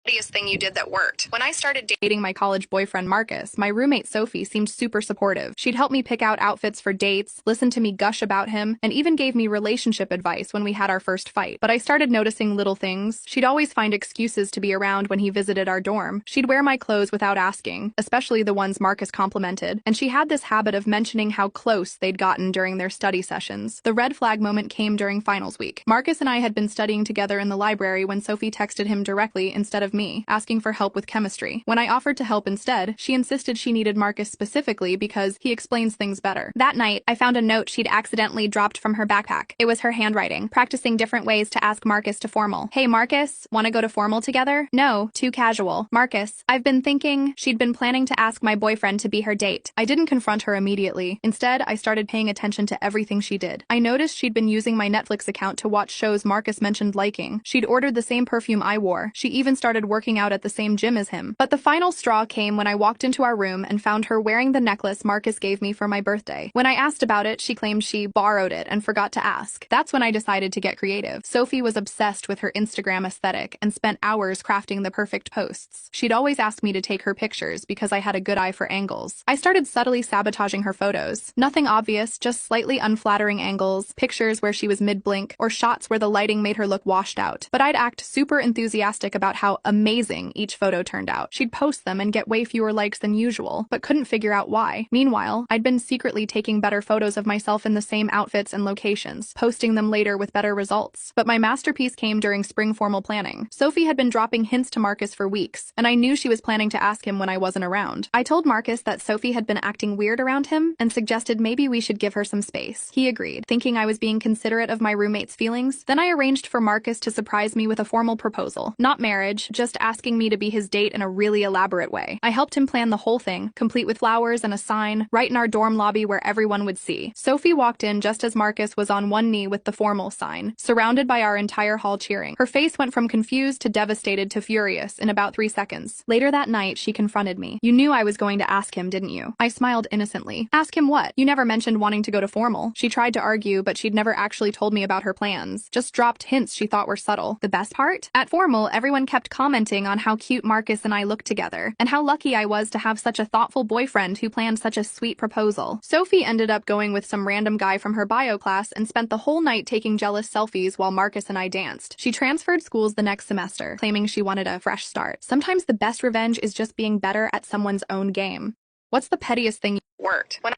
Thing you did that worked. When I started dating my college boyfriend Marcus, my roommate Sophie seemed super supportive. She'd help me pick out outfits for dates, listen to me gush about him, and even gave me relationship advice when we had our first fight. But I started noticing little things. She'd always find excuses to be around when he visited our dorm. She'd wear my clothes without asking, especially the ones Marcus complimented, and she had this habit of mentioning how close they'd gotten during their study sessions. The red flag moment came during finals week. Marcus and I had been studying together in the library when Sophie texted him directly instead of me, asking for help with chemistry. When I offered to help instead, she insisted she needed Marcus specifically because he explains things better. That night, I found a note she'd accidentally dropped from her backpack. It was her handwriting, practicing different ways to ask Marcus to formal. Hey Marcus, wanna go to formal together? No, too casual. Marcus, I've been thinking. She'd been planning to ask my boyfriend to be her date. I didn't confront her immediately. Instead, I started paying attention to everything she did. I noticed she'd been using my Netflix account to watch shows Marcus mentioned liking. She'd ordered the same perfume I wore. She even started working out at the same gym as him. But the final straw came when I walked into our room and found her wearing the necklace Marcus gave me for my birthday. When I asked about it, she claimed she borrowed it and forgot to ask. That's when I decided to get creative. Sophie was obsessed with her Instagram aesthetic and spent hours crafting the perfect posts. She'd always ask me to take her pictures because I had a good eye for angles. I started subtly sabotaging her photos. Nothing obvious, just slightly unflattering angles, pictures where she was mid-blink, or shots where the lighting made her look washed out. But I'd act super enthusiastic about how amazing each photo turned out. She'd post them and get way fewer likes than usual, but couldn't figure out why. Meanwhile, I'd been secretly taking better photos of myself in the same outfits and locations, posting them later with better results. But my masterpiece came during spring formal planning. Sophie had been dropping hints to Marcus for weeks, and I knew she was planning to ask him when I wasn't around. I told Marcus that Sophie had been acting weird around him and suggested maybe we should give her some space. He agreed, thinking I was being considerate of my roommate's feelings. Then I arranged for Marcus to surprise me with a formal proposal. Not marriage, just asking me to be his date in a really elaborate way. I helped him plan the whole thing, complete with flowers and a sign, right in our dorm lobby where everyone would see. Sophie walked in just as Marcus was on one knee with the formal sign, surrounded by our entire hall cheering. Her face went from confused to devastated to furious in about 3 seconds. Later that night, she confronted me. You knew I was going to ask him, didn't you? I smiled innocently. Ask him what? You never mentioned wanting to go to formal. She tried to argue, but she'd never actually told me about her plans. Just dropped hints she thought were subtle. The best part? At formal, everyone kept commenting on how cute Marcus and I looked together, and how lucky I was to have such a thoughtful boyfriend who planned such a sweet proposal. Sophie ended up going with some random guy from her bio class and spent the whole night taking jealous selfies while Marcus and I danced. She transferred schools the next semester, claiming she wanted a fresh start. Sometimes the best revenge is just being better at someone's own game. What's the pettiest thing you worked? When